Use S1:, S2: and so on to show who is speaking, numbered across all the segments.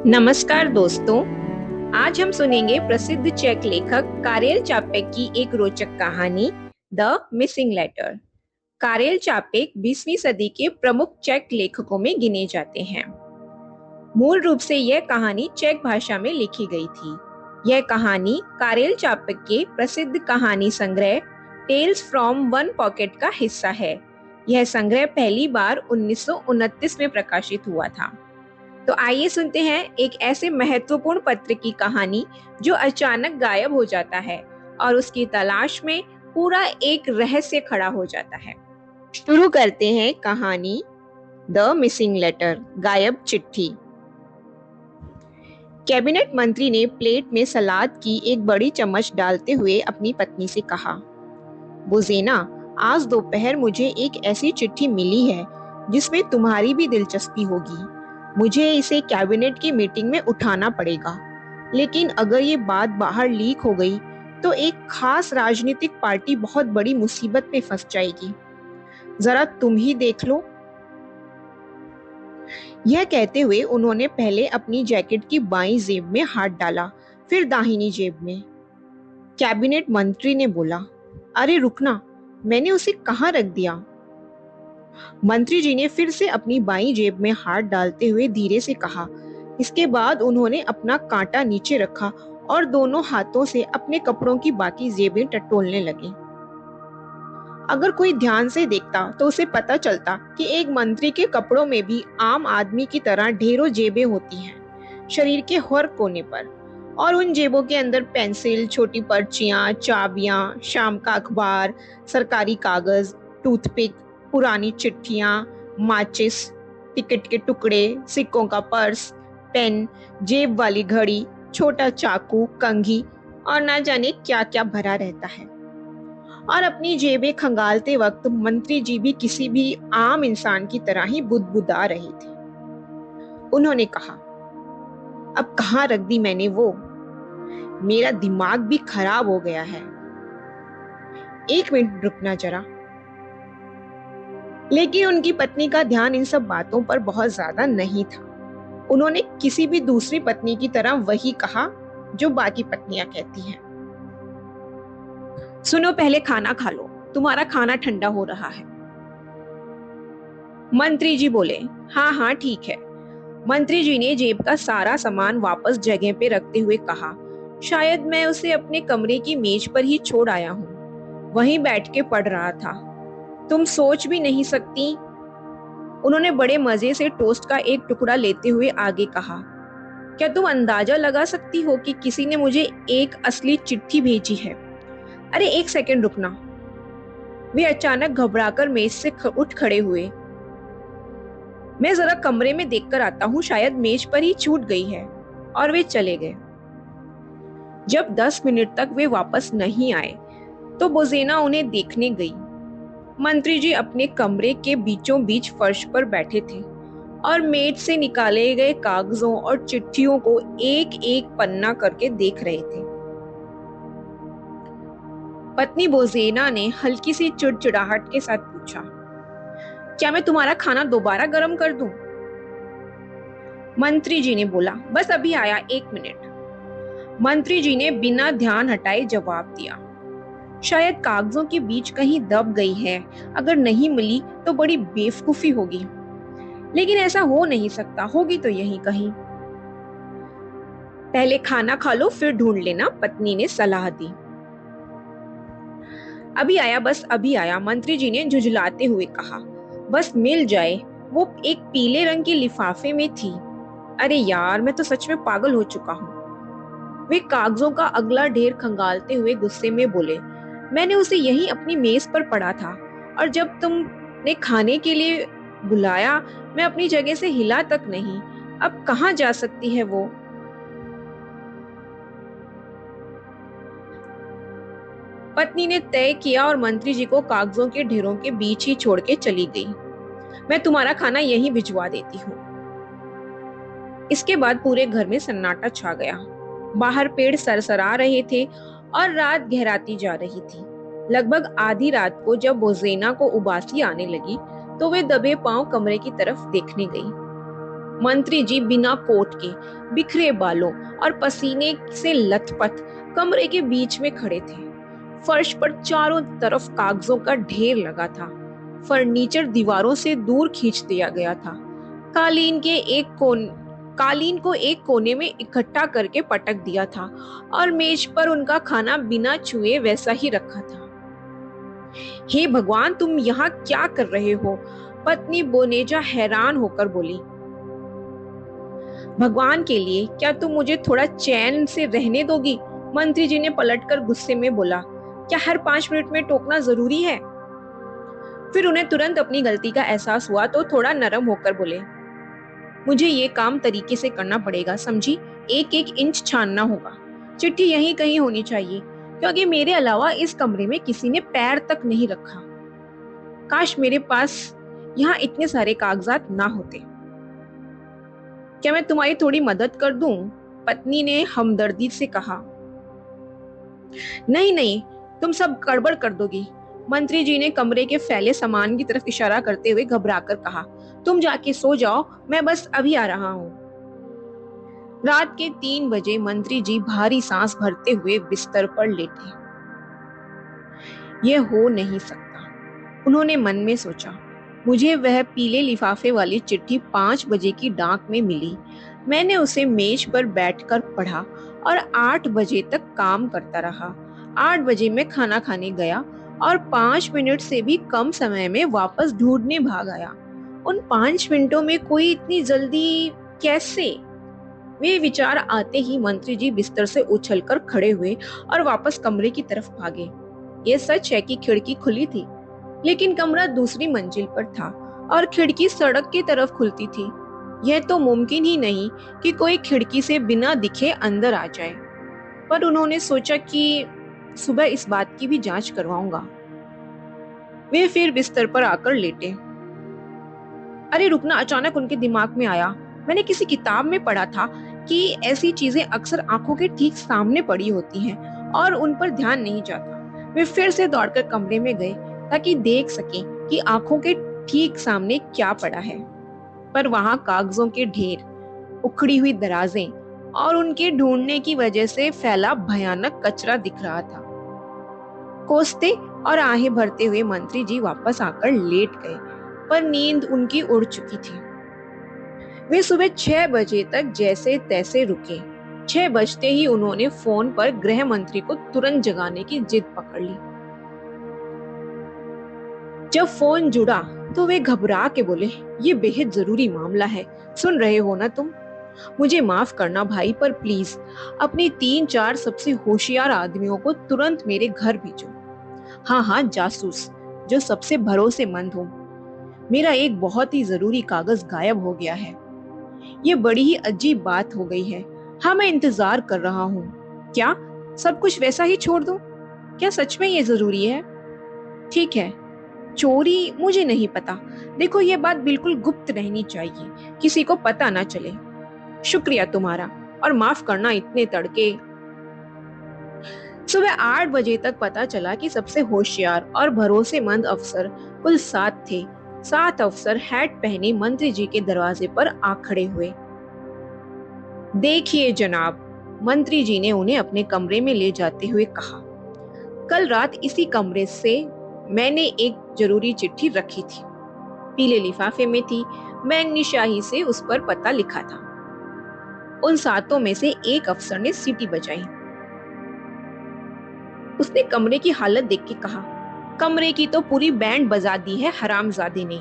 S1: नमस्कार दोस्तों। आज हम सुनेंगे प्रसिद्ध चेक लेखक कारेल चापेक की एक रोचक कहानी, the missing letter. Karel Capek 20वीं सदी के प्रमुख चेक लेखकों में गिने जाते हैं। मूल रूप से यह कहानी चेक भाषा में लिखी गई थी। यह कहानी कारेल चापेक के प्रसिद्ध कहानी संग्रह टेल्स फ्रॉम वन पॉकेट का हिस्सा है। यह संग्रह पहली बार 1929 में प्रकाशित हुआ था। तो आइए सुनते हैं एक ऐसे महत्वपूर्ण पत्र की कहानी जो अचानक गायब हो जाता है और उसकी तलाश में पूरा एक रहस्य खड़ा हो जाता है। शुरू करते हैं कहानी द मिसिंग लेटर, गायब चिट्ठी। कैबिनेट मंत्री ने प्लेट में सलाद की एक बड़ी चम्मच डालते हुए अपनी पत्नी से कहा, बोजेना, आज दोपहर मुझे एक ऐसी चिट्ठी मिली है जिसमें तुम्हारी भी दिलचस्पी होगी। मुझे इसे कैबिनेट की मीटिंग में उठाना पड़ेगा, लेकिन अगर ये बात बाहर लीक हो गई तो एक खास राजनीतिक पार्टी बहुत बड़ी मुसीबत में फंस जाएगी। जरा तुम ही देख लो। यह कहते हुए उन्होंने पहले अपनी जैकेट की बाईं जेब में हाथ डाला, फिर दाहिनी जेब में। कैबिनेट मंत्री ने बोला, अरे रुकना, मैंने उसे कहाँ रख दिया? मंत्री जी ने फिर से अपनी बाईं जेब में हाथ डालते हुए धीरे से कहा। इसके बाद उन्होंने अपना कांटा नीचे रखा और दोनों हाथों से अपने कपड़ों की बाकी जेबें टटोलने लगे। अगर कोई ध्यान से देखता तो उसे पता चलता कि एक मंत्री के कपड़ों में भी आम आदमी की तरह ढेरों जेबें होती हैं, शरीर के हर कोने पर। और उन जेबों के अंदर पेंसिल, छोटी पर्चियां, चाबियां, शाम का अखबार, सरकारी कागज, टूथपिक, पुरानी चिट्ठियां, माचिस, टिकट के टुकड़े, सिक्कों का पर्स, पेन, जेब वाली घड़ी, छोटा चाकू, कंघी और ना जाने क्या क्या भरा रहता है। और अपनी जेबें खंगालते वक्त मंत्री जी भी किसी भी आम इंसान की तरह ही बुदबुदा रहे थे। उन्होंने कहा, अब कहाँ रख दी मैंने वो? मेरा दिमाग भी खराब हो गया है। एक मिनट रुकना जरा। लेकिन उनकी पत्नी का ध्यान इन सब बातों पर बहुत ज्यादा नहीं था। उन्होंने किसी भी दूसरी पत्नी की तरह वही कहा जो बाकी पत्नियां कहती हैं, सुनो, पहले खाना खा लो, तुम्हारा खाना ठंडा हो रहा है। मंत्री जी बोले, हाँ हाँ ठीक है। मंत्री जी ने जेब का सारा सामान वापस जगह पे रखते हुए कहा, शायद मैं उसे अपने कमरे की मेज पर ही छोड़ आया हूँ, वहीं बैठ के पढ़ रहा था। तुम सोच भी नहीं सकती। उन्होंने बड़े मजे से टोस्ट का एक टुकड़ा लेते हुए आगे कहा, क्या तुम अंदाजा लगा सकती हो कि किसी ने मुझे एक असली चिट्ठी भेजी है? अरे एक सेकंड रुकना। वे अचानक घबराकर मेज से उठ खड़े हुए। मैं जरा कमरे में देखकर आता हूँ, शायद मेज पर ही छूट गई है। और वे चले गए। जब 10 मिनट तक वे वापस नहीं आए तो बोजेना उन्हें देखने गई। मंत्री जी अपने कमरे के बीचों बीच फर्श पर बैठे थे और मेज से निकाले गए कागजों और चिट्ठियों को एक एक पन्ना करके देख रहे थे। पत्नी बोजेना ने हल्की सी चिड़चिड़ाहट के साथ पूछा, क्या मैं तुम्हारा खाना दोबारा गर्म कर दूं? मंत्री जी ने बोला, बस अभी आया, 1 मिनट। मंत्री जी ने बिना ध्यान हटाए जवाब दिया, शायद कागजों के बीच कहीं दब गई है। अगर नहीं मिली तो बड़ी बेवकूफी होगी, लेकिन ऐसा हो नहीं सकता, होगी तो यहीं कहीं। पहले खाना खा लो फिर ढूंढ लेना, पत्नी ने सलाह दी। अभी आया, बस अभी आया, मंत्री जी ने झुंझलाते हुए कहा, बस मिल जाए। वो एक पीले रंग के लिफाफे में थी। अरे यार, मैं तो सच में पागल हो चुका हूँ। वे कागजों का अगला ढेर खंगालते हुए गुस्से में बोले, मैंने उसे यहीं अपनी मेज पर पड़ा था और जब तुमने खाने के लिए बुलाया मैं अपनी जगह से हिला तक नहीं। अब कहाँ जा सकती है वो? पत्नी ने तय किया और मंत्री जी को कागजों के ढेरों के बीच ही छोड़ के चली गई। मैं तुम्हारा खाना यहीं भिजवा देती हूँ। इसके बाद पूरे घर में सन्नाटा छा गया। बाहर पेड़ सरसरा रहे थे और रात गहराती जा रही थी। लगभग आधी रात को जब बोजेना को उबासी आने लगी तो वे दबे पांव कमरे की तरफ देखने गई। मंत्री जी बिना कोट के, बिखरे बालों और पसीने से लथपथ कमरे के बीच में खड़े थे। फर्श पर चारों तरफ कागजों का ढेर लगा था। फर्नीचर दीवारों से दूर खींच दिया गया था। कालीन के एक कोन कालीन को एक कोने में इकट्ठा करके पटक दिया था और मेज पर उनका खाना बिना छुए वैसा ही रखा था। हे भगवान, तुम यहाँ क्या कर रहे हो? पत्नी बोनेजा हैरान होकर बोली। भगवान के लिए क्या तुम मुझे थोड़ा चैन से रहने दोगी? मंत्री जी ने पलटकर गुस्से में बोला। क्या हर 5 मिनट में टोकना जरूरी है? फिर उन्हें तुरंत अपनी गलती का एहसास हुआ तो थोड़ा नरम होकर बोले, मुझे ये काम तरीके से करना पड़ेगा, समझी? एक एक इंच छानना होगा। चिट्ठी यहीं कहीं होनी चाहिए, क्योंकि मेरे अलावा इस कमरे में किसी ने पैर तक नहीं रखा। काश मेरे पास यहाँ इतने सारे कागजात ना होते। क्या मैं तुम्हारी थोड़ी मदद कर दूं? पत्नी ने हमदर्दी से कहा। नहीं नहीं, तुम सब गड़बड़ कर दोगी। मंत्री जी ने कमरे के फैले सामान की तरफ इशारा करते हुए घबराकर कहा। तुम जाके सो जाओ, मैं बस अभी आ रहा हूँ। रात के 3 बजे मंत्री जी भारी सांस भरते हुए बिस्तर पर लेटे। यह हो नहीं सकता, उन्होंने मन में सोचा। मुझे वह पीले लिफाफे वाली चिट्ठी 5 बजे की डाक में मिली। मैंने उसे मेज पर बैठकर पढ़ा और 8 बजे तक काम करता रहा। 8 बजे मैं खाना खाने गया और 5 मिनट से भी कम समय में वापस ढूंढने भाग आया। उन 5 मिनटों में कोई इतनी जल्दी कैसे? वे विचार आते ही मंत्री जी बिस्तर से उछलकर खड़े हुए और वापस कमरे की तरफ भागे। ये सच है कि खिड़की खुली थी, लेकिन कमरा दूसरी मंजिल पर था और खिड़की सड़क की तरफ खुलती थी। यह तो मुमकिन ही नहीं कि कोई खिड़की से बिना दिखे अंदर आ जाए। पर उन्होंने सोचा कि सुबह इस बात की भी जांच करवाऊंगा। वे फिर बिस्तर पर आकर लेटे। अरे रुकना, अचानक उनके दिमाग में आया। मैंने किसी किताब में पढ़ा था कि ऐसी चीजें अक्सर आंखों के ठीक सामने पड़ी होती हैं और उन पर ध्यान नहीं जाता। वे फिर से दौड़कर कमरे में गए ताकि देख सके कि आंखों के ठीक सामने क्या पड़ा है। पर वहां कागजों के ढेर, उखड़ी हुई दराजें और उनके ढूंढने की वजह से फैला भयानक कचरा दिख रहा था। कोसते और आहें भरते हुए मंत्री जी वापस आकर लेट गए, पर नींद उनकी उड़ चुकी थी। वे सुबह 6 बजे तक जैसे तैसे रुके। 6 बजते ही उन्होंने फोन पर गृह मंत्री को तुरंत जगाने की जिद पकड़ ली। जब फोन जुड़ा तो वे घबरा के बोले, ये बेहद जरूरी मामला है, सुन रहे हो ना तुम? मुझे माफ करना भाई, पर प्लीज अपनी 3-4 सबसे होशियार आदमियों को तुरंत मेरे घर भेजो। हाँ, जासूस जो सबसे भरोसेमंद हो। मेरा एक बहुत ही जरूरी कागज गायब हो गया है। ये बड़ी ही अजीब बात हो गई है। हाँ, मैं इंतजार कर रहा हूँ। क्या सब कुछ वैसा ही छोड़ दूं? क्या सच में ये जरूरी है? ठीक है, चोरी मुझे नहीं पता। देखो, ये बात बिल्कुल गुप्त रहनी चाहिए, किसी को पता ना चले। शुक्रिया तुम्हारा, और माफ करना इतने तड़के। सुबह 8 बजे तक पता चला कि सबसे होशियार और भरोसेमंद अफसर कुल 7 थे। 7 अफसर हैट पहने मंत्री जी के दरवाजे पर आ खड़े हुए। देखिए जनाब, मंत्री जी ने उन्हें अपने कमरे में ले जाते हुए कहा, कल रात इसी कमरे से मैंने एक जरूरी चिट्ठी रखी थी। पीले लिफाफे में थी। बैंगनी शाही से उस पर पता लिखा था। उन 7 में से एक अफसर ने सीटी बजाई। उसने कमरे की हालत देख के कहा, कमरे की तो पूरी बैंड बजा दी है हरामजादे ने।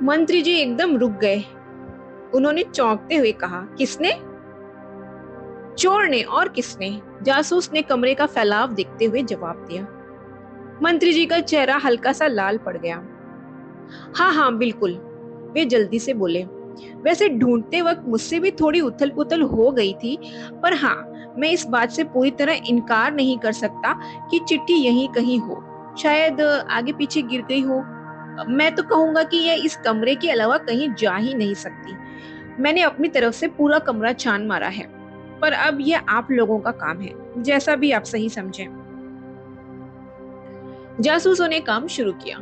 S1: मंत्री जी एकदम रुक गए। उन्होंने चौंकते हुए कहा, किसने? चोर ने, और किसने? जासूस ने कमरे का फैलाव देखते हुए जवाब दिया। मंत्री जी का चेहरा हल्का सा लाल पड़ गया। हाँ बिल्कुल, वे जल्दी से बोले। वैसे ढूंढते वक्त मुझसे भी थोड़ी उथल पुथल हो गई थी, पर हाँ, मैं इस बात से पूरी तरह इनकार नहीं कर सकता कि चिट्ठी यहीं कहीं हो। शायद आगे पीछे गिर गई हो। मैं तो कहूंगा कि यह इस कमरे के अलावा कहीं जा ही नहीं सकती। मैंने अपनी तरफ से पूरा कमरा छान मारा है, पर अब यह आप लोगों का काम है, जैसा भी आप सही समझें। जासूसों ने काम शुरू किया।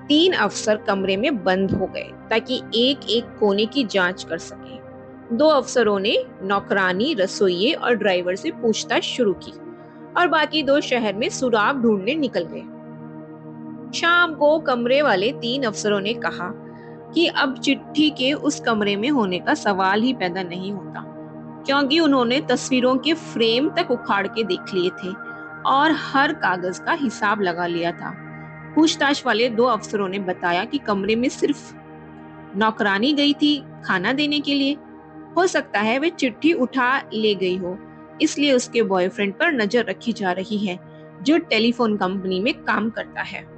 S1: तीन अफसर कमरे में बंद हो गए ताकि एक एक कोने की जांच कर सके। दो अफसरों ने नौकरानी, रसोइये और ड्राइवर से पूछताछ शुरू की और बाकी दो शहर में सुराग ढूंढने निकल गए। शाम को कमरे वाले तीन अफसरों ने कहा कि अब चिट्ठी के उस कमरे में होने का सवाल ही पैदा नहीं होता, क्योंकि उन्होंने तस्वीरों के फ्रेम तक उखाड़ के देख लिए थे और हर कागज का हिसाब लगा लिया था। पूछताछ वाले दो अफसरों ने बताया कि कमरे में सिर्फ नौकरानी गई थी खाना देने के लिए। हो सकता है वे चिट्ठी उठा ले गई हो, इसलिए उसके बॉयफ्रेंड पर नजर रखी जा रही है, जो टेलीफोन कंपनी में काम करता है।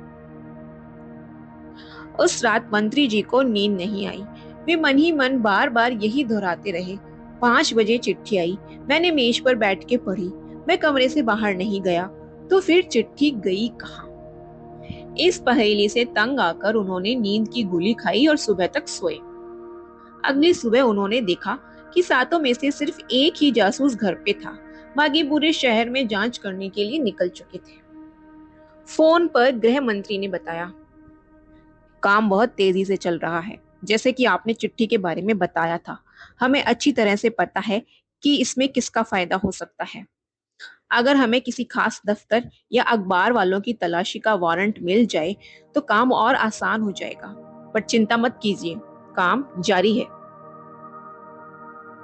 S1: उस रात मंत्री जी को नींद नहीं आई। वे मन ही मन बार बार यही दोहराते रहे। 5 बजे चिट्ठी आई। मैंने मेज पर बैठ के पढ़ी। मैं कमरे से बाहर नहीं गया, तो फिर चिट्ठी गई कहाँ? इस पहेली से तंग आकर उन्होंने नींद की गोली खाई और सुबह तक सोए। अगली सुबह उन्होंने देखा कि सातों में से सिर्फ एक ही जासूस घर पे था। बाकी पूरे शहर में जांच करने के लिए निकल चुके थे। फोन पर गृह मंत्री ने बताया, काम बहुत तेजी से चल रहा है, जैसे कि आपने चिट्ठी के बारे में बताया था। हमें अच्छी तरह से पता है कि इसमें किसका फायदा हो सकता है। अगर हमें किसी खास दफ्तर या अखबार वालों की तलाशी का वारंट मिल जाए तो काम और आसान हो जाएगा। पर चिंता मत कीजिए, काम जारी है।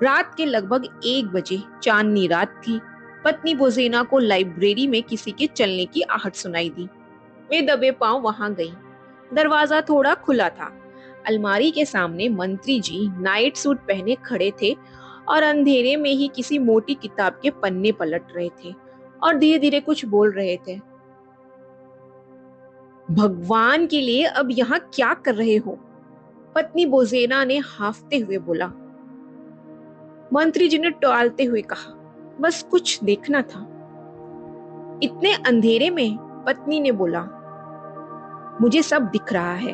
S1: रात के लगभग 1 बजे, चांदनी रात थी। पत्नी बोजेना को लाइब्रेरी में किसी के चलने की आहट सुनाई दी। वे दबे पांव वहां गई। दरवाजा थोड़ा खुला था। अलमारी के सामने मंत्री जी नाइट सूट पहने खड़े थे और अंधेरे में ही किसी मोटी किताब के पन्ने पलट रहे थे और धीरे धीरे कुछ बोल रहे थे। भगवान के लिए अब यहाँ क्या कर रहे हो? पत्नी बोजेना ने हाफते हुए बोला। मंत्री जी ने टालते हुए कहा, बस कुछ देखना था। इतने अंधेरे में? पत्नी ने बोला, मुझे सब दिख रहा है।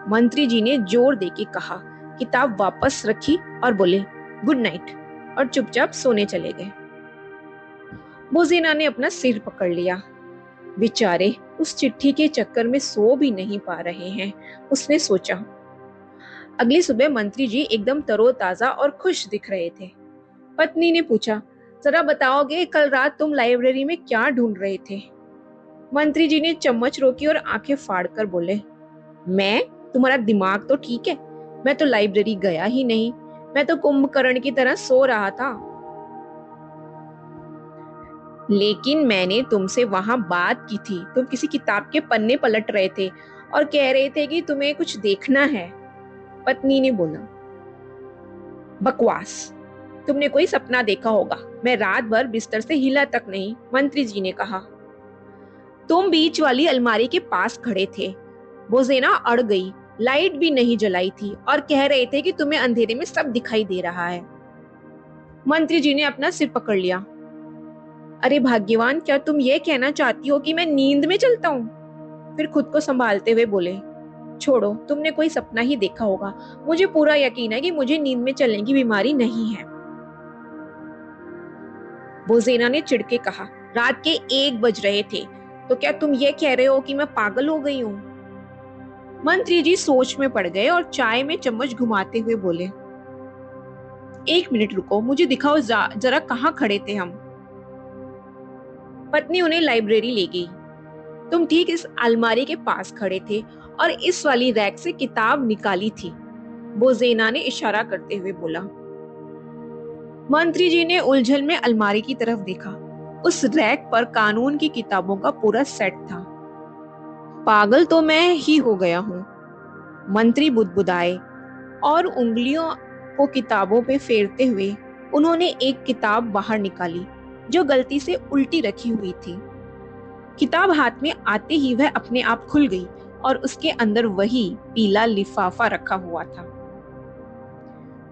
S1: मंत्री जी ने जोर देके कहा, किताब वापस रखी और बोले, गुड नाइट, और चुपचाप सोने चले गए। बोजेना ने अपना सिर पकड़ लिया। बेचारे उस चिट्ठी के चक्कर में सो भी नहीं पा रहे हैं, उसने सोचा। अगली सुबह मंत्री जी एकदम तरोताजा और खुश दिख रहे थे। पत्नी ने पूछा, जरा बताओगे कल रात तुम लाइब्रेरी में क्या ढूंढ रहे थे? मंत्री जी ने चम्मच रोकी और आंखें फाड़कर बोले, मैं? तुम्हारा दिमाग तो ठीक है? मैं तो लाइब्रेरी गया ही नहीं। मैं तो कुंभकर्ण की तरह सो रहा था। लेकिन मैंने तुमसे वहां बात की थी। तुम किसी किताब के पन्ने पलट रहे थे और कह रहे थे कि तुम्हें कुछ देखना है। पत्नी ने बोला, बकवास, तुमने कोई सपना देखा होगा। मैं रात भर बिस्तर से हिला तक नहीं। मंत्री जी ने कहा। तुम बीच वाली अलमारी के पास खड़े थे। बोजेना अड़ गई। लाइट भी नहीं जलाई थी और कह रहे थे कि तुम्हें अंधेरे में सब दिखाई दे रहा है। मंत्री जी ने अपना सिर पकड़ लिया। अरे भाग्यवान, क्या तुम ये कहना चाहती हो कि मैं नींद में चलता हूँ? फिर खुद को संभालते हुए बोले, छोड़ो, तुमने कोई सपना ही देखा होगा। मुझे पूरा यकीन है कि मुझे नींद में चलने की बीमारी नहीं है। बोजेना ने चिढ़के कहा, रात के 1 बज रहे थे, तो क्या तुम ये कह रहे हो कि मैं पागल हो गई हूँ? मंत्री जी सोच में पड़ गए और चाय में चम्मच घुमाते हुए बोले, 1 मिनट रुको, मुझे दिखाओ जरा कहाँ खड़े थे हम। पत्नी उन्हें लाइब्रेरी ले गई। तुम ठीक इस अलमारी के पास खड़े थे और इस वाली रैक से किताब निकाली थी, बोजेना ने इशारा करते हुए बोला। मंत्री जी ने उलझन में अलमारी की तरफ देखा। उस रैक पर कानून की किताबों का पूरा सेट था। पागल तो मैं ही हो गया हूँ, मंत्री बुदबुदाए और उंगलियों को किताबों पे फेरते हुए उन्होंने एक किताब बाहर निकाली जो गलती से उल्टी रखी हुई थी। किताब हाथ में आते ही वह अपने आप खुल गई और उसके अंदर वही पीला लिफाफा रखा हुआ था।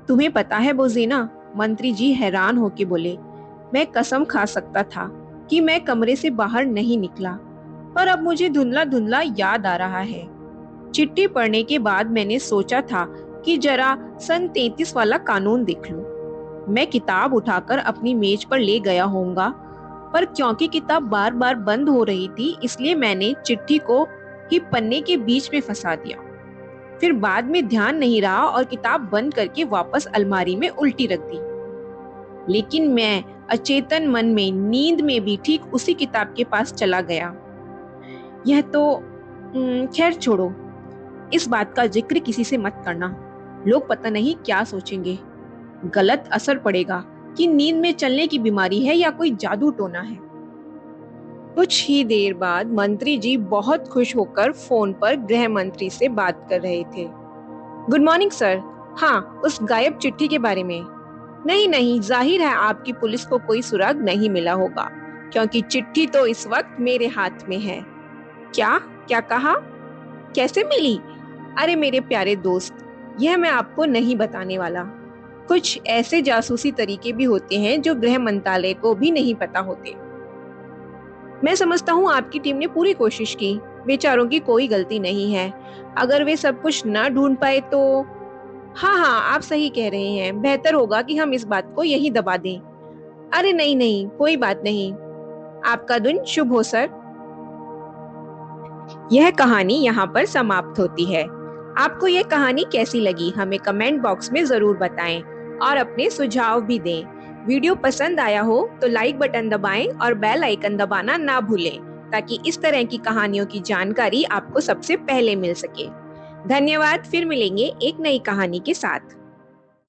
S1: तुम्हें पता है बोजेना, मंत्री जी हैरान होके बोले, मैं कसम खा सकता था कि मैं कमरे से बाहर नहीं निकला, पर अब मुझे धुंधला धुंधला याद आ रहा है। चिट्ठी पढ़ने के बाद मैंने सोचा था कि जरा सन 33 वाला कानून देख लूं। मैं किताब उठाकर अपनी मेज पर ले गया होऊंगा, पर क्योंकि किताब बार बार बंद हो रही थी, इसलिए मैंने चिट्ठी को ही पन्ने के बीच में फंसा दिया। फिर बाद में ध्यान नहीं रहा और किताब बंद करके वापस अलमारी में उल्टी रख दी। लेकिन मैं अचेतन मन में नींद में भी ठीक उसी किताब के पास चला गया। यह तो खैर छोड़ो, इस बात का जिक्र किसी से मत करना, लोग पता नहीं क्या सोचेंगे। गलत असर पड़ेगा कि नींद में चलने की बीमारी है या कोई जादू टोना है। कुछ ही देर बाद मंत्री जी बहुत खुश होकर फोन पर गृह मंत्री से बात कर रहे थे। Good morning sir. हाँ, उस गायब चिट्ठी के बारे में। नहीं नहीं, जाहिर है आपकी पुलिस को कोई सुराग नहीं मिला होगा, क्योंकि चिट्ठी तो इस वक्त मेरे हाथ में है। क्या क्या कहा? कैसे मिली? अरे मेरे प्यारे दोस्त, यह मैं आपको नहीं बताने वाला। कुछ ऐसे जासूसी तरीके भी होते हैं जो गृह मंत्रालय को भी नहीं पता होते। मैं समझता हूँ आपकी टीम ने पूरी कोशिश की, बेचारों की कोई गलती नहीं है। अगर वे सब कुछ न ढूंढ पाए तो हाँ हाँ, आप सही कह रहे हैं, बेहतर होगा कि हम इस बात को यहीं दबा दें। अरे नहीं नहीं, कोई बात नहीं। आपका दिन शुभ हो सर। यह कहानी यहाँ पर समाप्त होती है। आपको यह कहानी कैसी लगी हमें कमेंट बॉक्स में जरूर बताएं और अपने सुझाव भी दें। वीडियो पसंद आया हो तो लाइक बटन दबाएं और बेल आइकन दबाना ना भूलें, ताकि इस तरह की कहानियों की जानकारी आपको सबसे पहले मिल सके। धन्यवाद, फिर मिलेंगे एक नई कहानी के साथ।